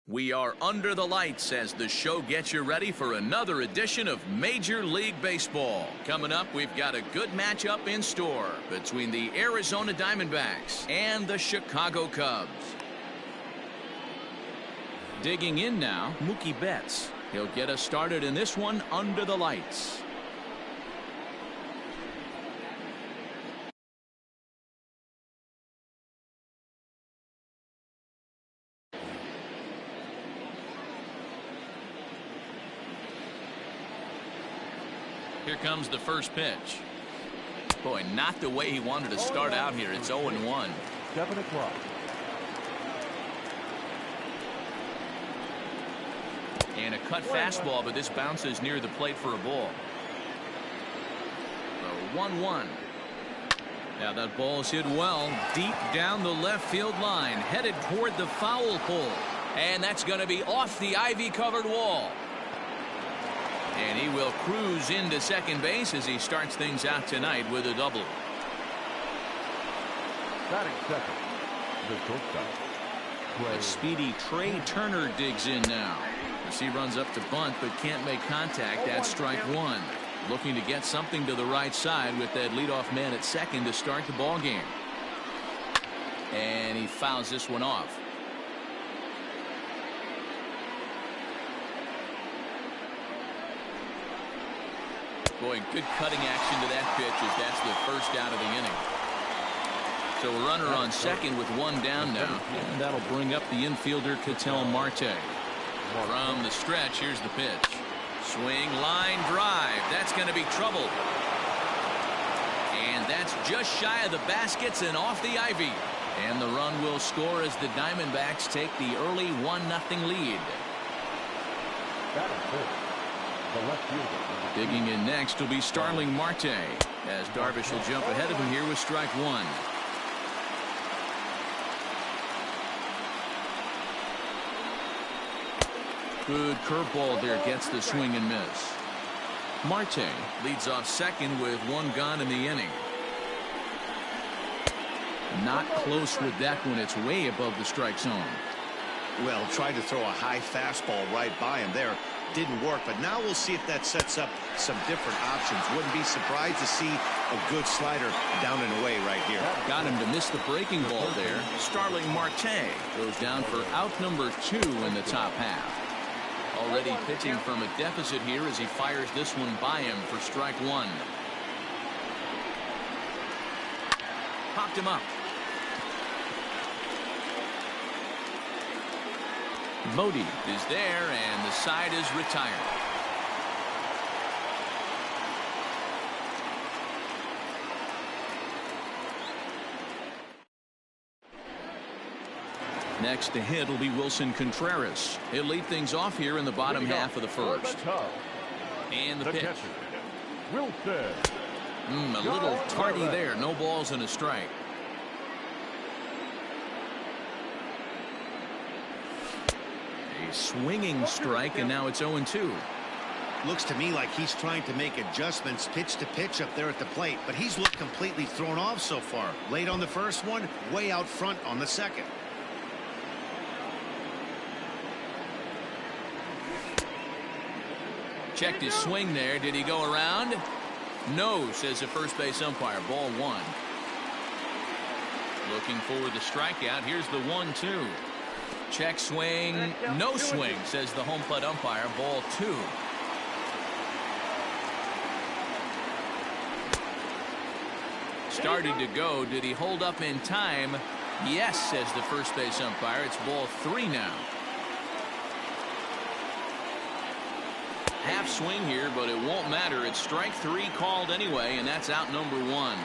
We are under the lights as the show gets you ready for another edition of Major League Baseball. Coming up, we've got a good matchup in store between the Arizona Diamondbacks and the Chicago Cubs. Digging in now, Mookie Betts. He'll get us started in this one under the lights. Here comes the first pitch. Boy, not the way he wanted to start out here. It's 0-1. 7 o'clock. And a cut fastball, but this bounces near the plate for a ball. 1-1. Now that ball's hit well deep down the left field line, headed toward the foul pole. And that's going to be off the ivy-covered wall. And he will cruise into second base as he starts things out tonight with a double. Batting second, the shortstop. The speedy Trey Turner digs in now. As he runs up to bunt but can't make contact. That's strike one. Looking to get something to the right side with that leadoff man at second to start the ball game. And he fouls this one off. Boy, good cutting action to that pitch as that's the first out of the inning. So a runner on second with one down now. And that'll bring up the infielder Ketel Marte. From the stretch, here's the pitch. Swing, line drive. That's going to be trouble. And that's just shy of the baskets and off the ivy. And the run will score as the Diamondbacks take the early 1-0 lead. The left fielder. Digging in next will be Starling Marte, as Darvish will jump ahead of him here with strike one. Good curveball there, gets the swing and miss. Marte leads off second with one gone in the inning. Not close with that one. It's way above the strike zone. Well, tried to throw a high fastball right by him there. Didn't work, but now we'll see if that sets up some different options. Wouldn't be surprised to see a good slider down and away right here. Got him to miss the breaking ball there. Starling Marte goes down for out number 2 in the top half. Already pitching from a deficit here as he fires this one by him for strike one. Popped him up. Bodie is there, and the side is retired. Next to hit will be Wilson Contreras. He'll lead things off here in the bottom half of the first. And the pitch. Wilson. A little tardy there. No balls and a strike. A swinging strike, and now it's 0-2. Looks to me like he's trying to make adjustments pitch to pitch up there at the plate, but he's looked completely thrown off so far. Late on the first one, way out front on the second. Checked his swing there. Did he go around? No, says the first base umpire. Ball one. Looking for the strikeout. Here's the 1-2. Check swing. No swing, says the home plate umpire. Ball two. Started to go. Did he hold up in time? Yes, says the first base umpire. It's ball three now. Half swing here, but it won't matter. It's strike three called anyway, and that's out number one.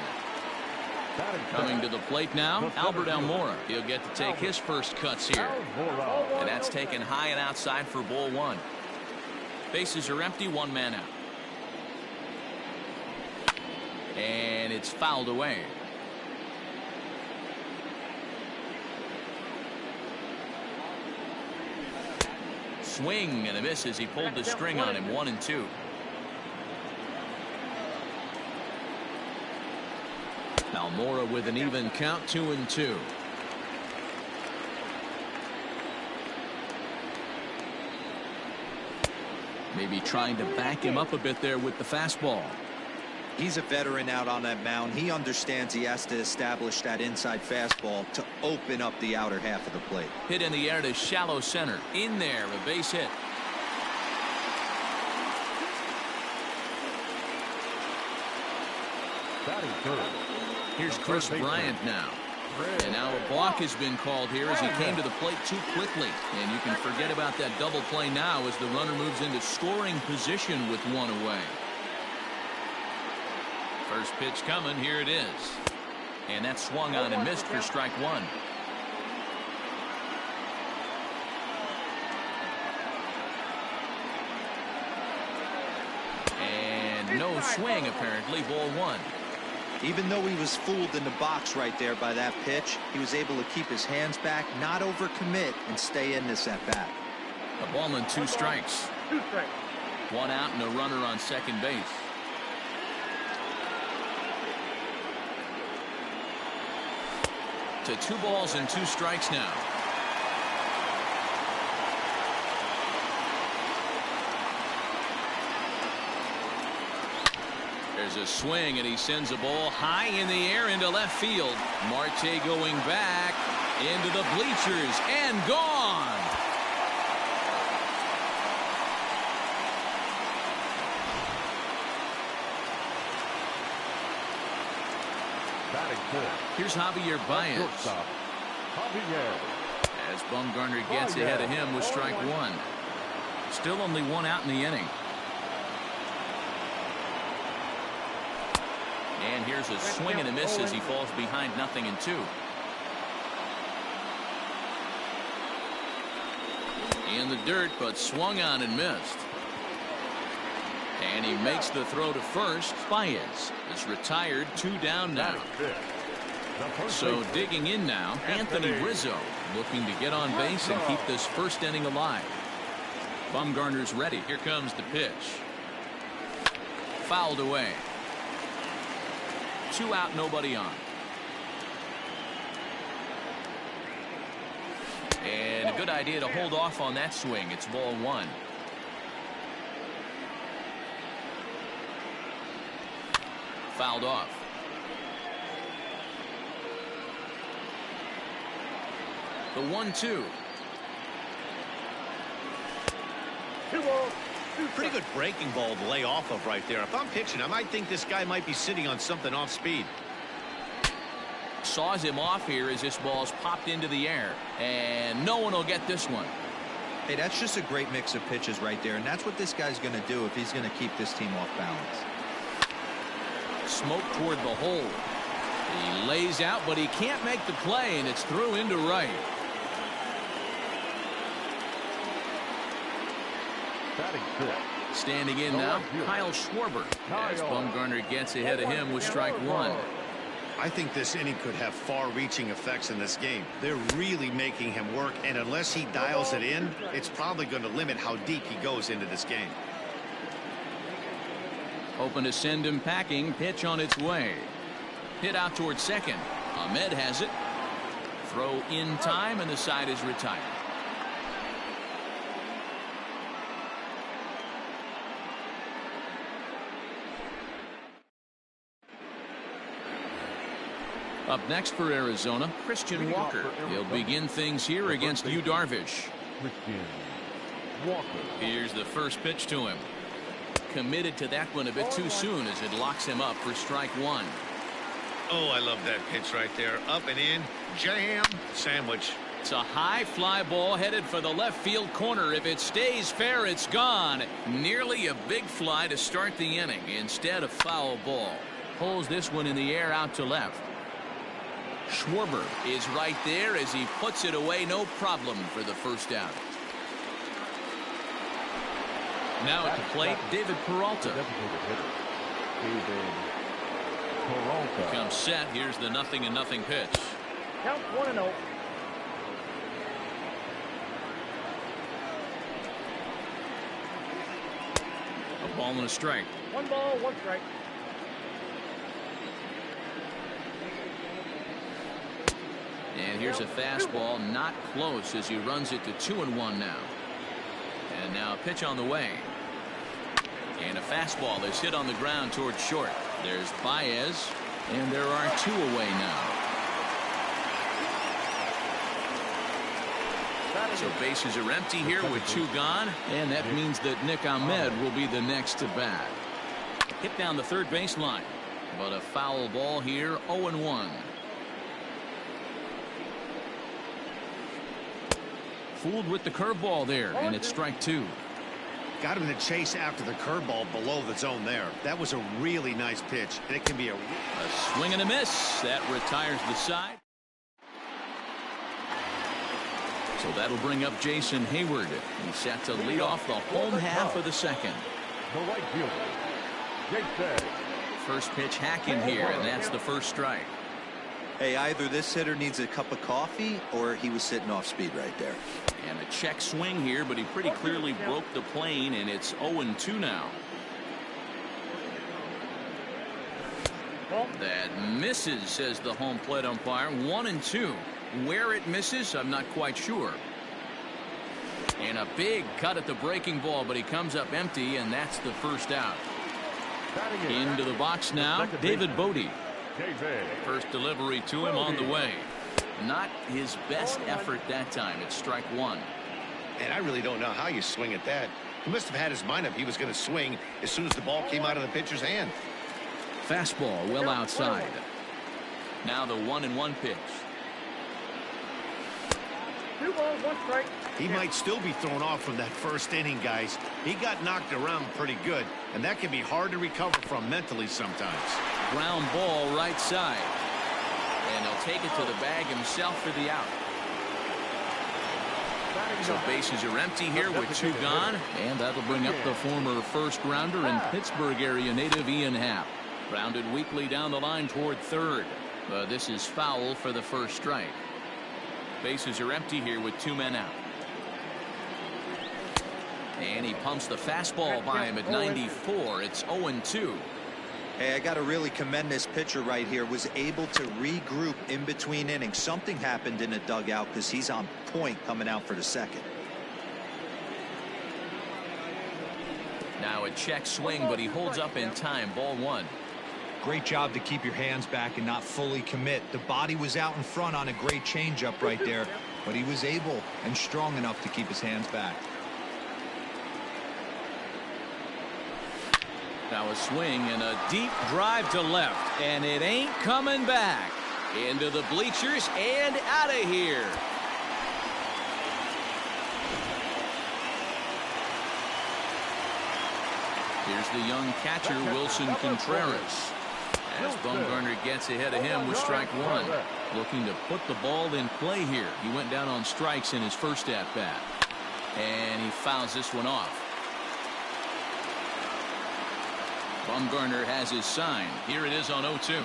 Coming to the plate now, Albert Almora. He'll get to take his first cuts here. And that's taken high and outside for ball one. Bases are empty, one man out. And it's fouled away. Swing and a miss as he pulled the string on him. 1-2. Almora with an even count, 2-2. Maybe trying to back him up a bit there with the fastball. He's a veteran out on that mound. He understands he has to establish that inside fastball to open up the outer half of the plate. Hit in the air to shallow center. In there, a base hit. Batting third. Here's Chris Bryant now. And now a balk has been called here as he came to the plate too quickly. And you can forget about that double play now as the runner moves into scoring position with one away. First pitch coming. Here it is. And that swung on and missed for strike one. And no swing apparently. Ball one. Even though he was fooled in the box right there by that pitch, he was able to keep his hands back, not overcommit, and stay in this at bat. A ball and 2 strikes. One out and a runner on second base. To 2 balls and 2 strikes now. There's a swing and he sends a ball high in the air into left field. Marte going back into the bleachers and gone. Batting fourth. Here's Javier Baez. Shortstop, Javier. As Bumgarner gets ahead of him with strike one. Still only 1 out in the inning. And here's a swing and a miss as he falls behind 0-2. In the dirt, but swung on and missed. And he makes the throw to first. Baez is retired, 2 down now. So digging in now, Anthony Rizzo looking to get on base and keep this first inning alive. Bumgarner's ready. Here comes the pitch. Fouled away. 2 out, nobody on. And a good idea to hold off on that swing. It's ball one. Fouled off. The 1-2. Pretty good breaking ball to lay off of right there. If I'm pitching, I might think this guy might be sitting on something off speed. Saws him off here as this ball's popped into the air. And no one will get this one. Hey, that's just a great mix of pitches right there, and that's what this guy's going to do if he's going to keep this team off balance. Smoke toward the hole. He lays out, but he can't make the play, and it's through into right. Batting fifth. Standing in now, Kyle Schwarber. As Bumgarner gets ahead of him with strike one. I think this inning could have far-reaching effects in this game. They're really making him work, and unless he dials it in, it's probably going to limit how deep he goes into this game. Hoping to send him packing. Pitch on its way. Hit out towards second. Ahmed has it. Throw in time, and the side is retired. Up next for Arizona, Christian Walker. He'll begin things here against Yu Darvish. Christian Walker. Here's the first pitch to him. Committed to that one a bit too soon as it locks him up for strike one. Oh, I love that pitch right there. Up and in. Jam. Sandwich. It's a high fly ball headed for the left field corner. If it stays fair, it's gone. Nearly a big fly to start the inning. Instead, a foul ball. Pulls this one in the air out to left. Schwarber is right there as he puts it away. No problem for the first out. Now at the plate, David Peralta. David Peralta. Comes set. Here's the 0-0 pitch. Count 1-0. A ball and a strike. 1 ball, 1 strike. And here's a fastball not close as he runs it to 2-1 now. And now a pitch on the way. And a fastball is hit on the ground towards short. There's Baez, and there are 2 away now. So bases are empty here with 2 gone, and that means that Nick Ahmed will be the next to bat. Hit down the third baseline, but a foul ball here, 0-1. Fooled with the curveball there, and it's strike 2. Got him to chase after the curveball below the zone there. That was a really nice pitch, and it can be a swing and a miss. That retires the side. So that'll bring up Jason Hayward. He's set to lead off the home half of the second. The right fielder, Jason. First pitch hacking here, and that's the first strike. Hey, either this hitter needs a cup of coffee or he was sitting off speed right there. And a check swing here, but he pretty clearly broke the plane, and it's 0-2 now. That misses, says the home plate umpire. 1-2. Where it misses, I'm not quite sure. And a big cut at the breaking ball, but he comes up empty, and that's the first out. Into the box now, David Bodie. First delivery to him on the way. Not his best effort that time. It's strike 1. And I really don't know how you swing at that. He must have had his mind up he was going to swing as soon as the ball came out of the pitcher's hand. Fastball well outside. Now the 1-1 pitch. 2 balls, 1 strike. He might still be thrown off from that first inning, guys. He got knocked around pretty good, and that can be hard to recover from mentally sometimes. Ground ball right side. And he'll take it to the bag himself for the out. So bases are empty here with 2 gone, and that'll bring up the former first rounder and Pittsburgh area native Ian Happ. Grounded weakly down the line toward third, but this is foul for the first strike. Bases are empty here with 2 men out. And he pumps the fastball by him at 94. It's 0-2. Hey, I got to really commend this pitcher right here. Was able to regroup in between innings. Something happened in the dugout because he's on point coming out for the second. Now a check swing, but he holds up in time. Ball 1. Great job to keep your hands back and not fully commit. The body was out in front on a great changeup right there, but he was able and strong enough to keep his hands back. Now a swing and a deep drive to left, and it ain't coming back. Into the bleachers and out of here. Here's the young catcher, Wilson Contreras. As Bumgarner gets ahead of him with strike 1. Looking to put the ball in play here. He went down on strikes in his first at-bat. And he fouls this one off. Bumgarner has his sign. Here it is on 0-2.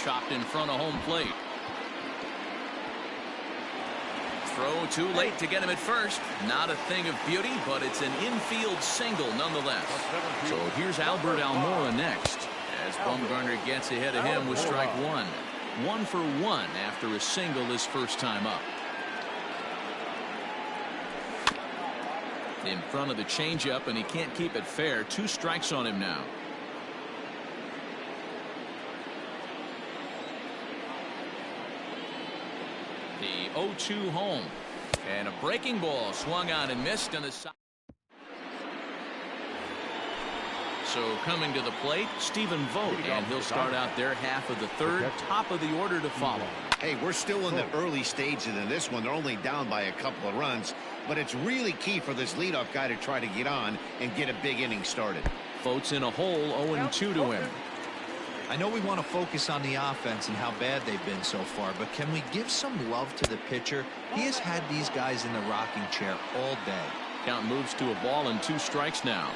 Chopped in front of home plate. Throw too late to get him at first. Not a thing of beauty, but it's an infield single nonetheless. So here's Albert Almora next, as Bumgarner gets ahead of him with strike 1. 1 for 1 after a single his first time up. In front of the changeup, and he can't keep it fair. 2 strikes on him now. The 0-2 home, and a breaking ball swung on and missed on the side. So coming to the plate, Stephen Vogt, and he'll start out their half of the third, top of the order to follow. Hey, we're still in the early stages in this one. They're only down by a couple of runs, but it's really key for this leadoff guy to try to get on and get a big inning started. Vogt's in a hole, 0-2 to him. I know we want to focus on the offense and how bad they've been so far, but can we give some love to the pitcher? He has had these guys in the rocking chair all day. Count moves to a ball and 2 strikes now.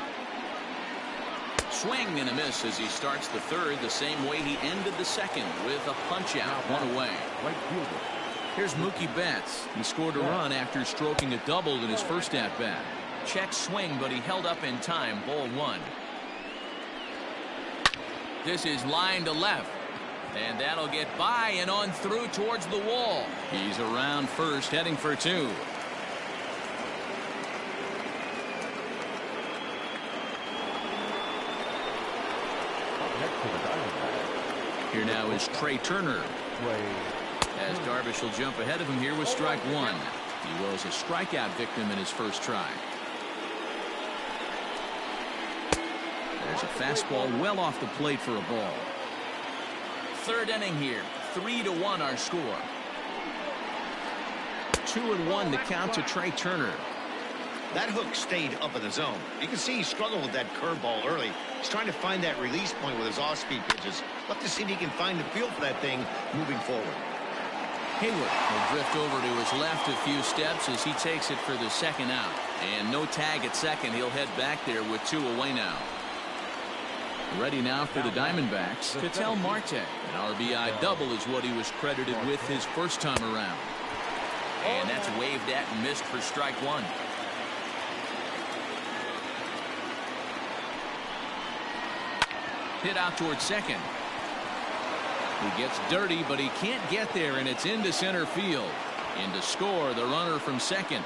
Swing and a miss as he starts the third the same way he ended the second, with a punch out, 1 away. Here's Mookie Betts. He scored a run after stroking a double in his first at bat. Check swing, but he held up in time. Ball 1. This is line to left, And that'll get by and on through towards the wall. He's around first, heading for 2. Here now is Trey Turner. As Darvish will jump ahead of him here with strike 1. He was a strikeout victim in his first try. There's a fastball well off the plate for a ball. Third inning here. 3-1 our score. 2-1 the count to Trey Turner. That hook stayed up in the zone. You can see he struggled with that curveball early. He's trying to find that release point with his off-speed pitches. Love to see if he can find the feel for that thing moving forward. Hayward will drift over to his left a few steps as he takes it for the second out. And no tag at second. He'll head back there with 2 away now. Ready now for the Diamondbacks, Ketel Marte. An RBI double is what he was credited with his first time around. And that's waved at and missed for strike 1. Hit out towards second. He gets dirty, but he can't get there, and it's into center field. In to score the runner from second.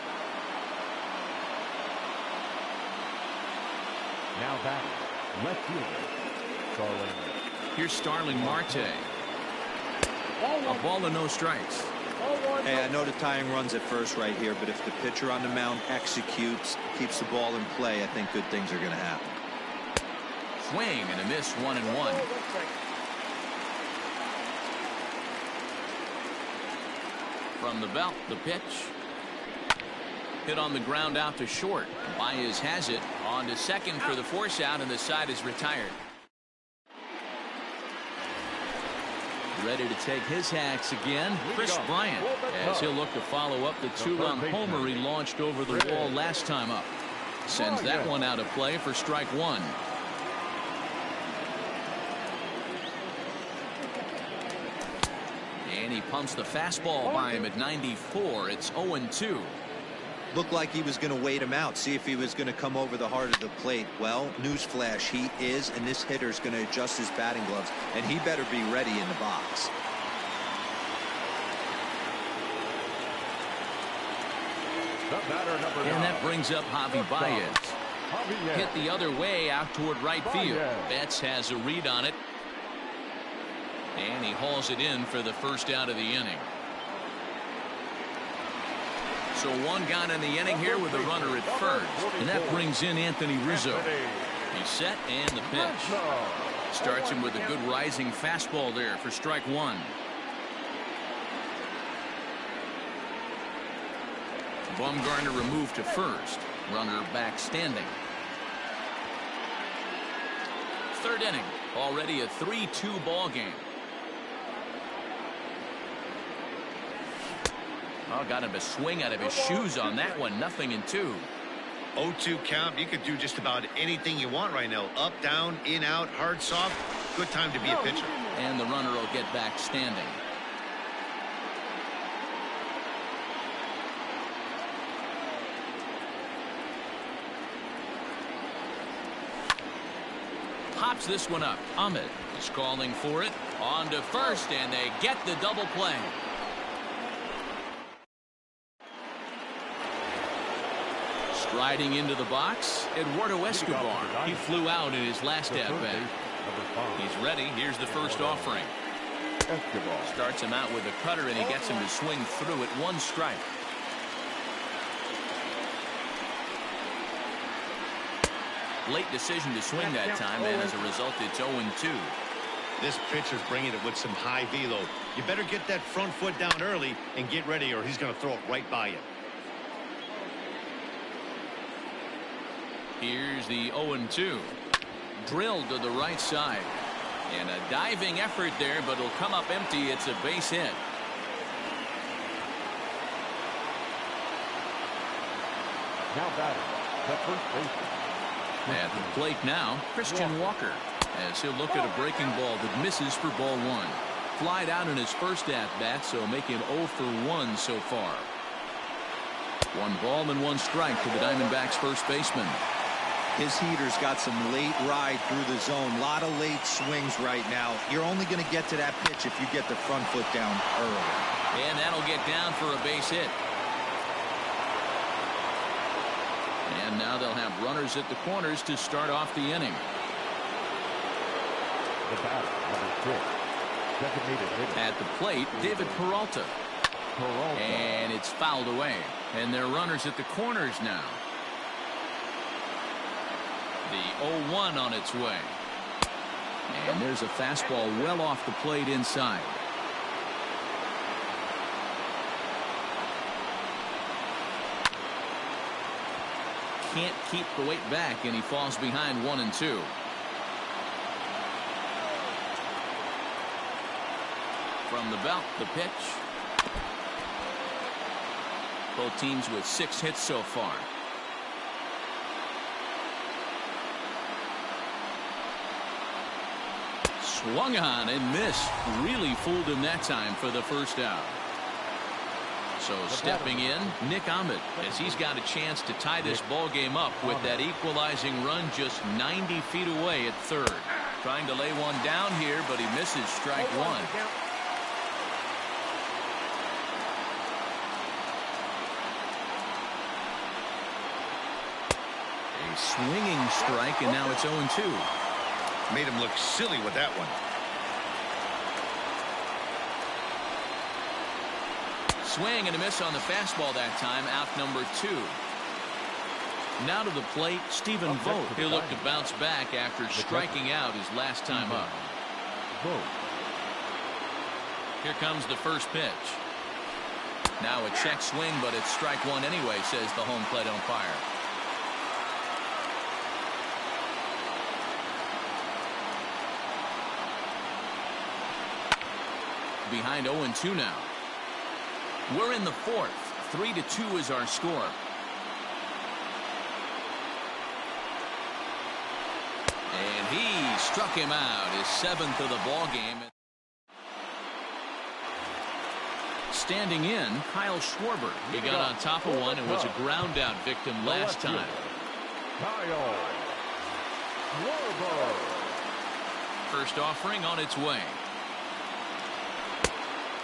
Now batting, left fielder, Starling. Here's Starling Marte. A ball and no strikes. Hey, I know the tying runs at first right here, but if the pitcher on the mound executes, keeps the ball in play, I think good things are going to happen. Swing and a miss, 1-1. From the belt, the pitch. Hit on the ground out to short. Baez has it on to second for the force out, and the side is retired. Ready to take his hacks again, Chris Bryant, as he'll look to follow up the 2-run homer he launched over the wall last time up. Sends that one out of play for strike 1. And he pumps the fastball by him at 94. It's 0-2. Looked like he was going to wait him out, see if he was going to come over the heart of the plate. Well, newsflash, he is, and this hitter's going to adjust his batting gloves, and he better be ready in the box. And that brings up Javi Baez. Hit the other way out toward right field. Betts has a read on it. And he hauls it in for the first out of the inning. So one gone in the inning here with a runner at first. And that brings in Anthony Rizzo. He's set and the pitch. Starts him with a good rising fastball there for strike 1. Bumgarner removed to first. Runner back standing. Third inning. Already a 3-2 ball game. Oh, got him to swing out of his shoes on that one. 0-2. 0-2 count. You could do just about anything you want right now. Up, down, in, out, hard, soft. Good time to be a pitcher. And the runner will get back standing. Pops this one up. Ahmed is calling for it. On to first, and they get the double play. Striding into the box, Eduardo Escobar. He flew out in his last at-bat. He's ready. Here's the first offering. Starts him out with a cutter, and he gets him to swing through it. 1 strike. Late decision to swing that time, and as a result, it's 0-2. This pitcher's bringing it with some high velo. You better get that front foot down early and get ready, or he's going to throw it right by you. Here's the 0-2. Drilled to the right side. And a diving effort there, but it'll come up empty. It's a base hit. Now batting, the first baseman. At the plate now, Christian Walker, as he'll look at a breaking ball that misses for ball 1. Flied out in his first at-bat, so make him 0 for 1 so far. 1 ball and 1 strike to the Diamondbacks first baseman. His heater's got some late ride through the zone. A lot of late swings right now. You're only going to get to that pitch if you get the front foot down early. And that'll get down for a base hit. And now they'll have runners at the corners to start off the inning. The batter, number 6, designated hitter. At the plate, David Peralta. Peralta. And it's fouled away. And they're runners at the corners now. The 0-1 on its way. And there's a fastball well off the plate inside. Can't keep the weight back, and he falls behind 1-2. From the belt, the pitch. Both teams with 6 hits so far. Swung on and missed. Really fooled him that time for the first out. So stepping in, Nick Ahmed, as he's got a chance to tie this ball game up with that equalizing run just 90 feet away at third. Trying to lay one down here, but he misses strike one. A swinging strike, and now it's 0-2. Made him look silly with that one. Swing and a miss on the fastball that time. Out number 2. Now to the plate, Stephen Vogt. He'll look to bounce back after striking out his last time up. Here comes the first pitch. Now a check swing, but it's strike one anyway, says the home plate umpire. Behind 0-2 now. We're in the 4th. 3-2 is our score. And he struck him out, his 7th of the ball game. Standing in, Kyle Schwarber. He got on top of one and was a ground out victim last time. Kyle Schwarber. First offering on its way.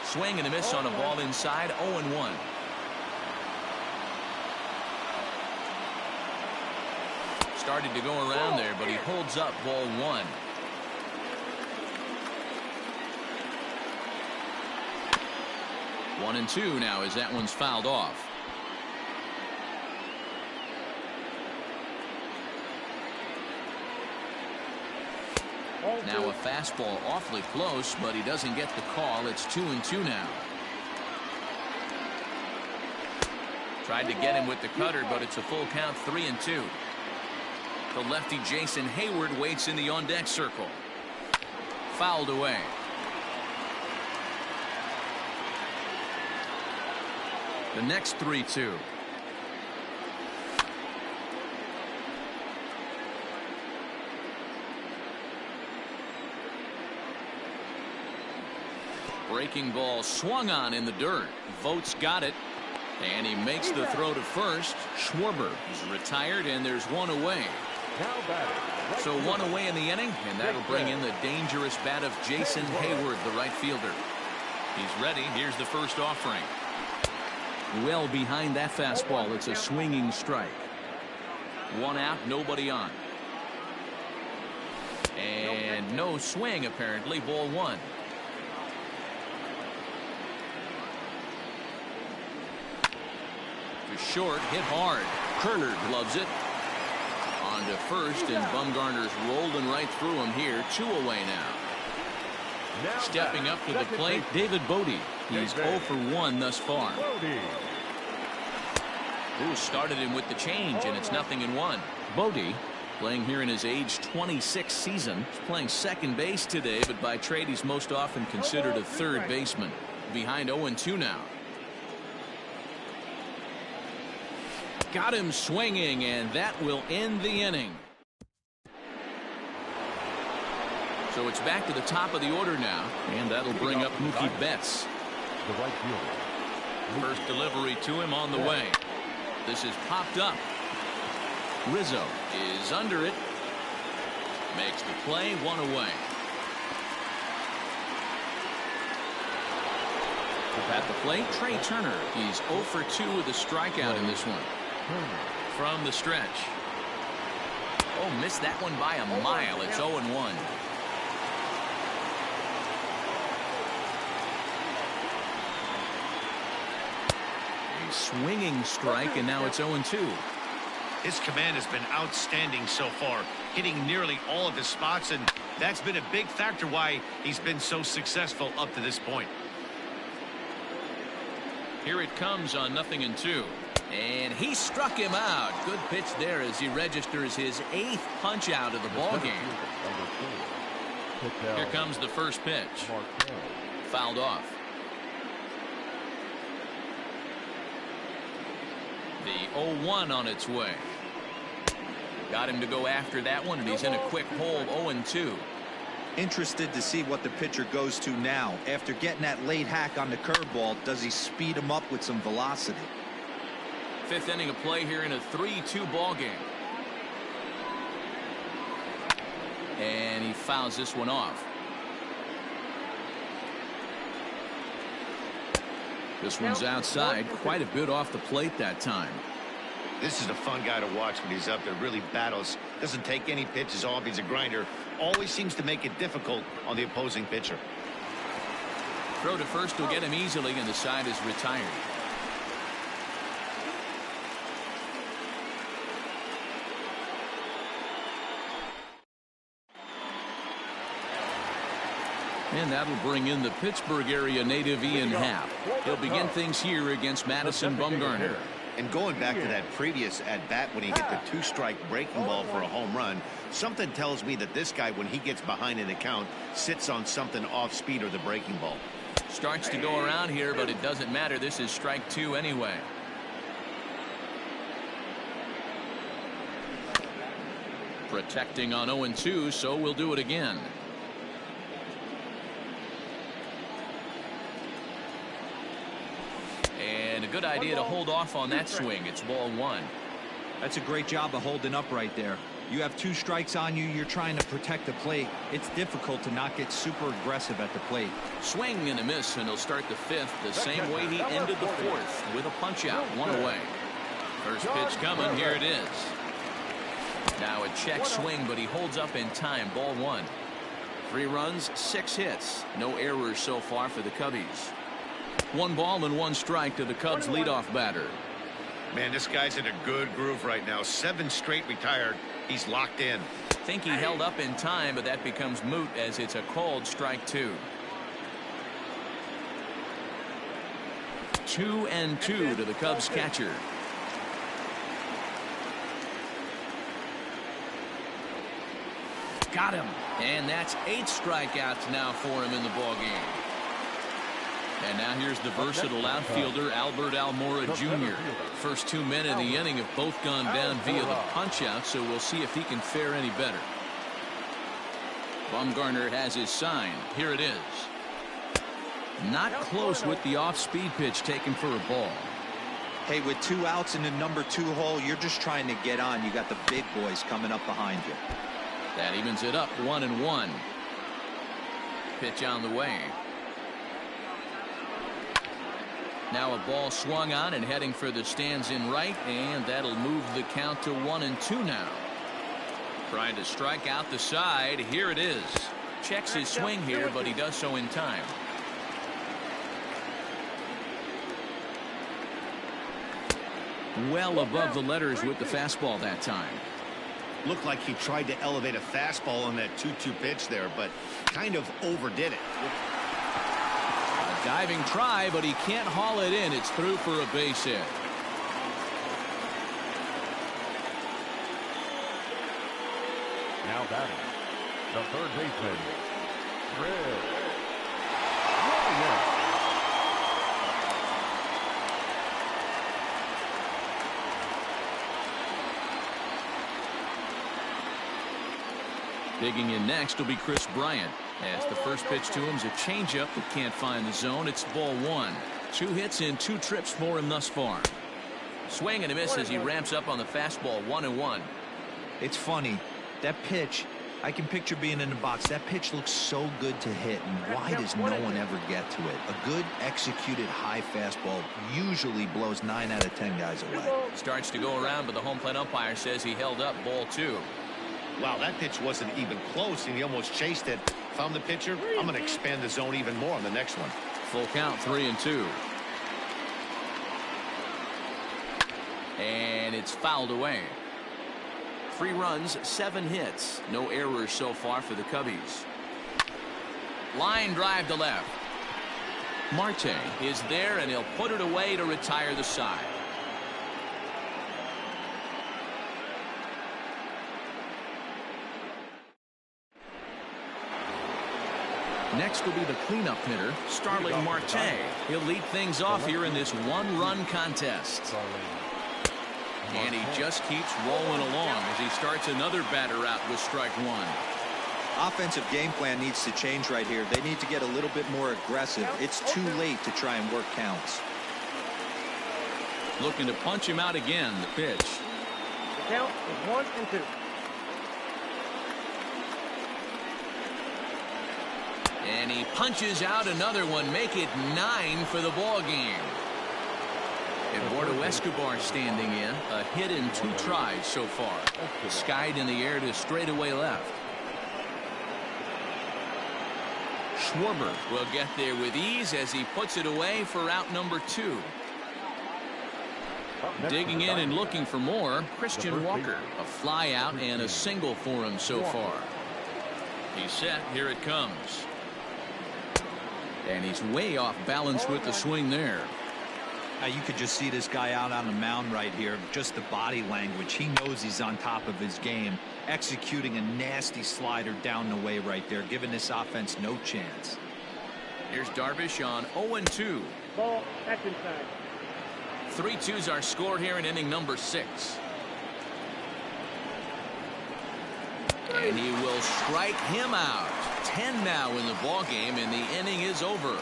Swing and a miss on a ball inside. 0-1. Started to go around there, but he holds up ball 1. One and 2 now as that one's fouled off. Now a fastball awfully close, but he doesn't get the call. It's 2-2 now. Tried to get him with the cutter, but it's a full count. 3-2. The lefty Jason Hayward waits in the on-deck circle. Fouled away. The next 3-2. Breaking ball swung on in the dirt. Vogt's got it. And he makes the throw to first. Schwarber is retired, and there's one away. So one away in the inning, and that'll bring in the dangerous bat of Jason Hayward, the right fielder. He's ready. Here's the first offering. Well behind that fastball. It's a swinging strike. One out, nobody on. And no swing, apparently. Ball 1. To short, hit hard. Kerner gloves it. On to first, and Bumgarner's rolling right through him here. 2 away now. Stepping up to the plate, David Bote. He's 0 for 1 thus far. Who started him with the change, and it's 0-1. Bote, playing here in his age 26 season, is playing second base today, but by trade he's most often considered a third baseman. Behind 0-2 now. Got him swinging, and that will end the inning. So it's back to the top of the order now, and that'll bring up Mookie Betts. The right fielder. First delivery to him on the way. This is popped up. Rizzo is under it. Makes the play, 1 away. At the plate, Trey Turner. He's 0 for 2 with a strikeout in this one. From the stretch. Oh, missed that one by a mile. It's 0-1. A swinging strike, and now it's 0-2. His command has been outstanding so far, hitting nearly all of his spots, and that's been a big factor why he's been so successful up to this point. Here it comes on 0-2. And he struck him out. Good pitch there as he registers his 8th punch out of the ball game. Here comes the first pitch. Fouled off. The 0-1 on its way. Got him to go after that one, and he's in a quick hold. 0-2. Interested to see what the pitcher goes to now. After getting that late hack on the curveball, does he speed him up with some velocity? 5th inning of play here in a 3-2 ball game. And he fouls this one off. This one's outside, quite a bit off the plate that time. This is a fun guy to watch when he's up there. Really battles. Doesn't take any pitches off. He's a grinder. Always seems to make it difficult on the opposing pitcher. Throw to first will get him easily, and the side is retired. And that'll bring in the Pittsburgh area native Ian Happ. He'll begin things here against Madison Bumgarner. And going back to that previous at-bat when he hit the 2-strike breaking ball for a home run, something tells me that this guy, when he gets behind in the count, sits on something off speed or the breaking ball. Starts to go around here, but it doesn't matter. This is strike 2 anyway. Protecting on 0-2, so we'll do it again. And a good idea to hold off on that swing. It's ball 1. That's a great job of holding up right there. You have 2 strikes on you. You're trying to protect the plate. It's difficult to not get super aggressive at the plate. Swing and a miss, and he'll start the 5th the same way he ended the 4th with a punch out, 1 away. First pitch coming. Here it is. Now a check swing, but he holds up in time. Ball 1. 3 runs, 6 hits. No errors so far for the Cubbies. 1 ball and 1 strike to the Cubs leadoff batter. Man, this guy's in a good groove right now. 7 straight retired. He's locked in. Think he held up in time, but that becomes moot as it's a called strike 2. 2-2 to the Cubs catcher. Got him. And that's 8 strikeouts now for him in the ball game. And now here's the versatile outfielder Albert Almora Jr. First 2 men in the inning have both gone down via the punch-out, so we'll see if he can fare any better. Bumgarner has his sign. Here it is. Not close with the off-speed pitch taken for a ball. Hey, with 2 outs in the number 2 hole, you're just trying to get on. You got the big boys coming up behind you. That evens it up, 1-1. Pitch on the way. Now a ball swung on and heading for the stands in right, and that'll move the count to 1-2 now. Trying to strike out the side. Here it is. Checks his swing here, but he does so in time. Well above the letters with the fastball that time. Looked like he tried to elevate a fastball on that 2-2 pitch there, but kind of overdid it. A diving try, but he can't haul it in. It's through for a base hit. Now batting, the third baseman, Chris Bryant. Digging in next will be Chris Bryant. As the first pitch to him is a changeup that can't find the zone. It's ball 1. 2 hits in 2 trips for him thus far. Swing and a miss as he ramps up on the fastball. 1-1. It's funny. That pitch, I can picture being in the box. That pitch looks so good to hit, and why does no one ever get to it? A good executed high fastball usually blows 9 out of 10 guys away. Starts to go around, but the home plate umpire says he held up. Ball 2. Wow, that pitch wasn't even close, and he almost chased it. If I'm the pitcher, I'm going to expand the zone even more on the next one. Full count, 3-2. And it's fouled away. 3 runs, 7 hits. No errors so far for the Cubbies. Line drive to left. Marte is there, and he'll put it away to retire the side. Next will be the cleanup hitter, Starling Marte. He'll lead things off here in this 1-run contest. And he just keeps rolling along as he starts another batter out with strike 1. Offensive game plan needs to change right here. They need to get a little bit more aggressive. It's too late to try and work counts. Looking to punch him out again. The pitch. The count is 1-2. And he punches out another one. Make it 9 for the ball game. Eduardo Escobar standing in. A hit in 2 tries so far. Skied in the air to straightaway left. Schwarber will get there with ease as he puts it away for out number 2. Digging in and looking for more, Christian Walker. A fly out and a single for him so far. He's set. Here it comes. And he's way off balance with the swing there. You could just see this guy out on the mound right here. Just the body language. He knows he's on top of his game. Executing a nasty slider down the way right there. Giving this offense no chance. Here's Darvish on 0-2. Ball, that's inside. 3-2's our score here in inning number 6. And he will strike him out. 10 now in the ball game, and the inning is over.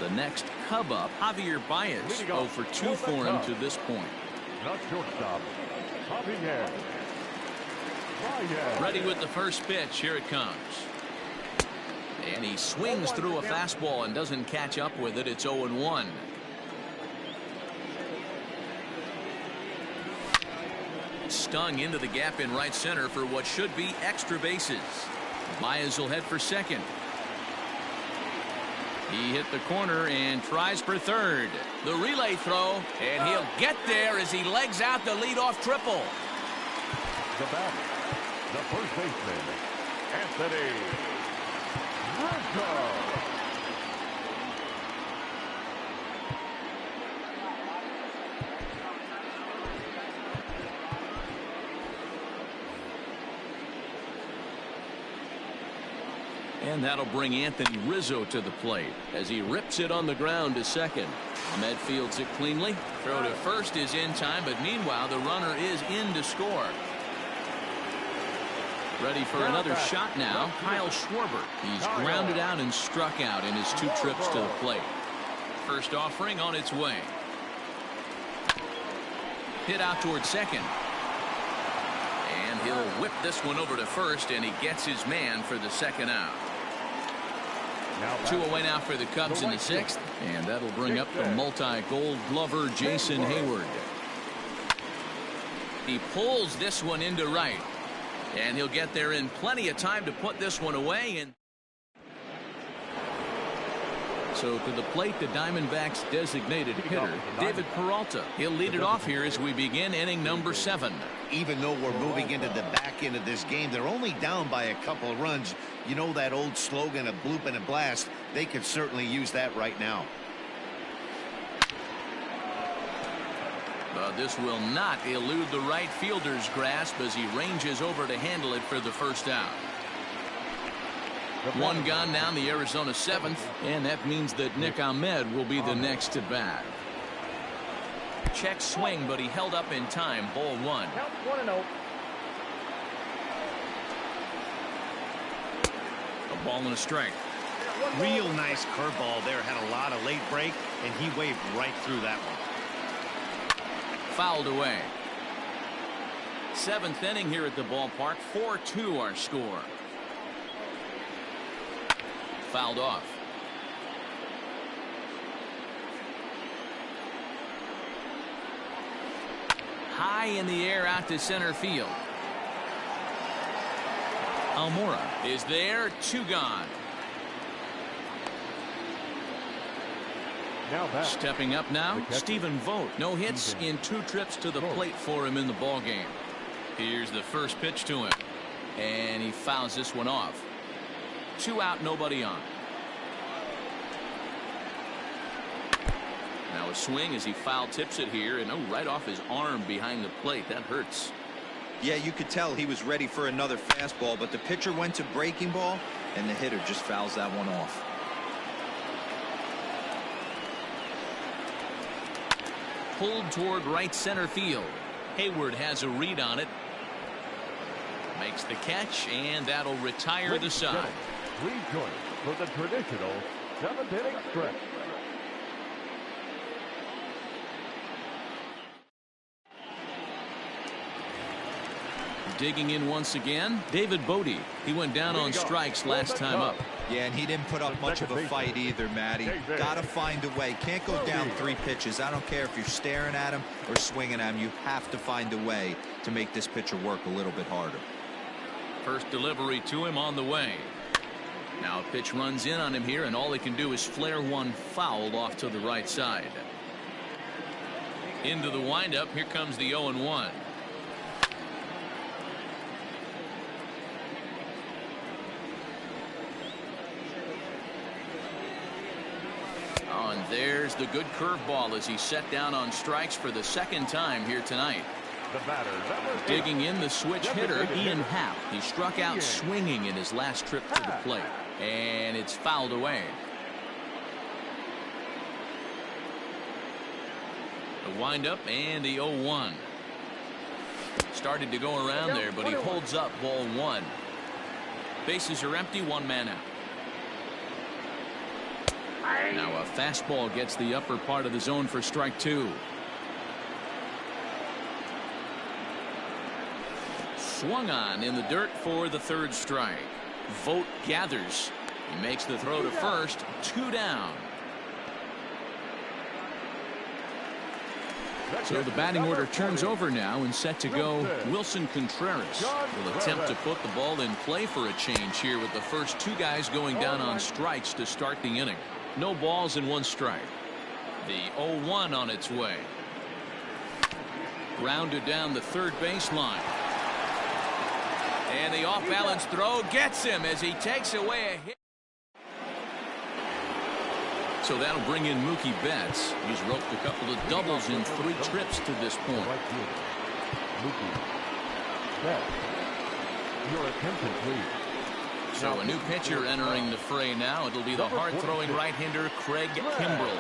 The next Cub up, Javier Baez, 0 for 2 for him to this point. Not shortstop, Javier Baez. Ready with the first pitch. Here it comes. And he swings through a fastball and doesn't catch up with it. It's 0-1. Stung into the gap in right center for what should be extra bases. Baez will head for second. He hit the corner and tries for third. The relay throw, and he'll get there as he legs out the leadoff triple. The batter, the first baseman, Anthony Rizzo. And that'll bring Anthony Rizzo to the plate as he rips it on the ground to second. Ahmed fields it cleanly. Throw to first is in time, but meanwhile the runner is in to score. Ready for another shot now, Kyle Schwarber. He's grounded out and struck out in his 2 trips to the plate. First offering on its way. Hit out towards second. And he'll whip this one over to first, and he gets his man for the second out. 2 away now for the Cubs in the 6th, and that'll bring up the multi-gold glover Jason Hayward. He pulls this one into right, and he'll get there in plenty of time to put this one away. And so to the plate, the Diamondbacks designated hitter, David Peralta. He'll lead it off here as we begin inning number 7. Even though we're moving into the back end of this game, they're only down by a couple of runs. You know that old slogan of bloop and a blast. They could certainly use that right now. But this will not elude the right fielder's grasp as he ranges over to handle it for the first out. 1 gone down the Arizona 7th, and that means that Nick Ahmed will be the next to bat. Check swing, but he held up in time. Ball 1. Count 1-0. A Ball and a strike. Real nice curveball there. Had a lot of late break, and he waved right through that one. Fouled away. 7th inning here at the ballpark. 4-2 our score. Fouled off. High in the air out to center field. Almora is there. 2 gone. Now back. Stepping up now, Stephen Vogt. No hits in 2 trips to the plate for him in the ball game. Here's the first pitch to him, and he fouls this one off. 2 out, nobody on. Now a swing as he foul tips it here, and right off his arm behind the plate. That hurts. Yeah, you could tell he was ready for another fastball, but the pitcher went to breaking ball, and the hitter just fouls that one off. Pulled toward right center field. Hayward has a read on it. Makes the catch, and that'll retire the side. Please join us for the traditional 7th inning stretch. Digging in once again, David Bodie. He went down on strikes last time up. Yeah, and he didn't put up much of a fight either, Matty. Got to find a way. Can't go down 3 pitches. I don't care if you're staring at him or swinging at him. You have to find a way to make this pitcher work a little bit harder. First delivery to him on the way. Now a pitch runs in on him here, and all he can do is flare one foul off to the right side. Into the windup. Here comes the 0-1. Oh, and there's the good curveball as he's set down on strikes for the 2nd time here tonight. The batter, Digging in the switch hitter, Ian Happ. He struck out swinging in his last trip to the plate, and it's fouled away. The windup and the 0-1. Started to go around there, but he holds up ball 1. Bases are empty, 1 man out. Now a fastball gets the upper part of the zone for strike 2. Swung on in the dirt for the 3rd strike. Vogt gathers. He makes the throw to first. 2 down. So the batting order turns over now, and set to go Wilson Contreras will attempt to put the ball in play for a change here with the first 2 guys going down on strikes to start the inning. No balls and 1 strike. The 0-1 on its way. Grounded down the 3rd baseline. And the off-balance throw gets him as he takes away a hit. So that'll bring in Mookie Betts. He's roped a couple of doubles in 3 trips to this point. Mookie Betts. Your attention, please. So a new pitcher entering the fray now. It'll be the hard-throwing right-hander Craig Kimbrel.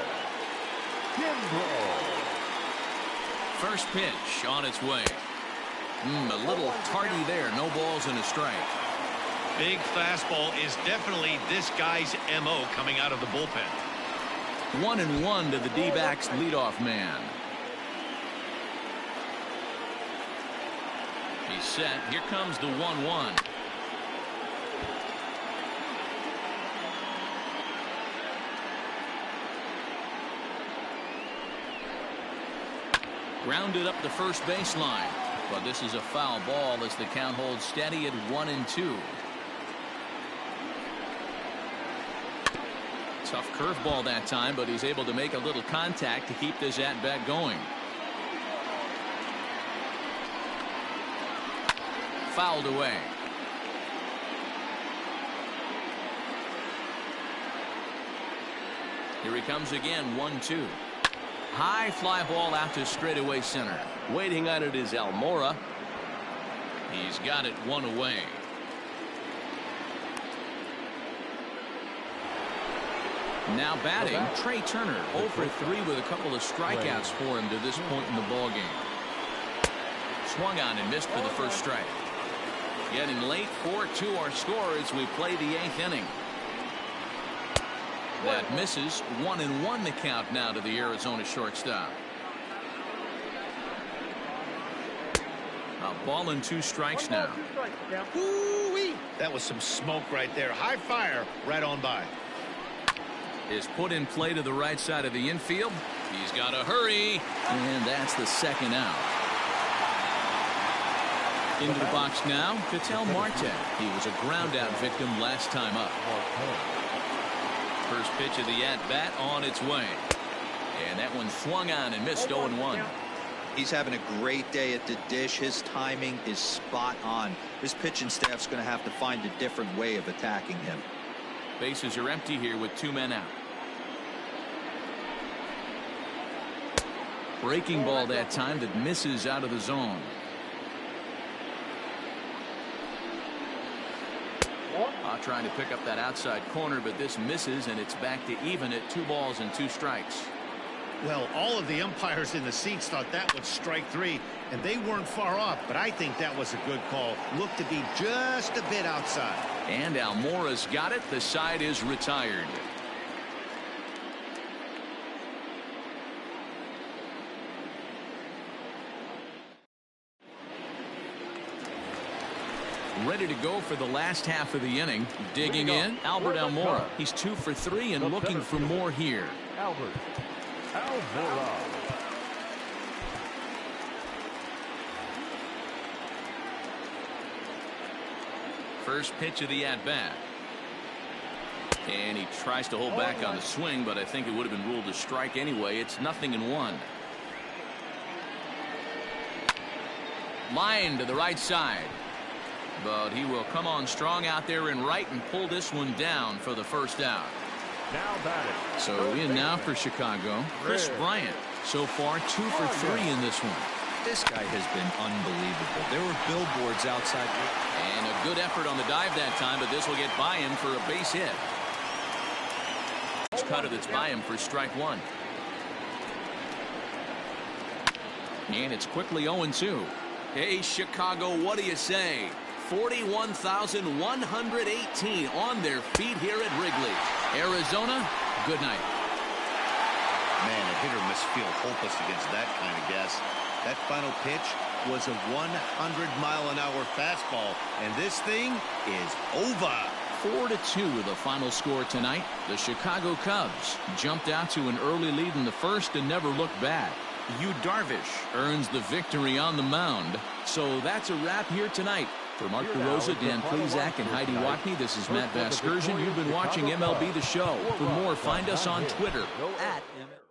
First pitch on its way. A little tardy there. No balls and a strike. Big fastball is definitely this guy's MO coming out of the bullpen. 1-1 to the D-backs leadoff man. He's set. Here comes the 1-1. Grounded up the first baseline. But this is a foul ball as the count holds steady at 1-2. Tough curveball that time, but he's able to make a little contact to keep this at-bat going. Fouled away. Here he comes again, 1-2. High fly ball out to straightaway center. Waiting on it is Almora. He's got it 1 away. Now batting, Trey Turner, 0 for 3 with a couple of strikeouts for him to this point in the ballgame. Swung on and missed for the first strike. Getting late, 4-2 our score as we play the 8th inning. That misses. 1-1 the count now to the Arizona shortstop. A ball and 2 strikes now. Ooh-wee. That was some smoke right there. High fire right on by. Is put in play to the right side of the infield. He's got to hurry. And that's the second out. Into the box now, Ketel Marte. He was a ground out victim last time up. First pitch of the at-bat on its way. And that one swung on and missed 0-1. He's having a great day at the dish. His timing is spot on. His pitching staff's going to have to find a different way of attacking him. Bases are empty here with 2 men out. Breaking ball that time that misses out of the zone. Trying to pick up that outside corner, but this misses, and it's back to even at 2 balls and 2 strikes. Well, all of the umpires in the seats thought that was strike 3, and they weren't far off, but I think that was a good call. Looked to be just a bit outside. And Almora's got it. The side is retired. Ready to go for the last half of the inning. Digging in, Albert Almora. He's 2 for 3 and looking for more here. Albert Almora. First pitch of the at-bat. And he tries to hold back on the swing, but I think it would have been ruled a strike anyway. It's 0-1. Line to the right side. But he will come on strong out there in right and pull this one down for the first out. Now batting. So in now for Chicago, Chris Bryant. So far 2 for 3 in this one. This guy has been unbelievable. There were billboards outside. And a good effort on the dive that time, but this will get by him for a base hit. Cutter that's by him for strike 1. And it's quickly 0-2. Hey, Chicago, what do you say? 41,118 on their feet here at Wrigley. Arizona, good night. Man, a hitter must feel hopeless against that kind of gas. That final pitch was a 100-mile-an-hour fastball, and this thing is over. 4-2 the final score tonight. The Chicago Cubs jumped out to an early lead in the first and never looked back. Yu Darvish earns the victory on the mound. So that's a wrap here tonight. For Mark DeRosa, Dan Plesac, and Heidi Watney, this is Matt Vasgersian. You've been watching MLB The Show. For more, find us on Twitter @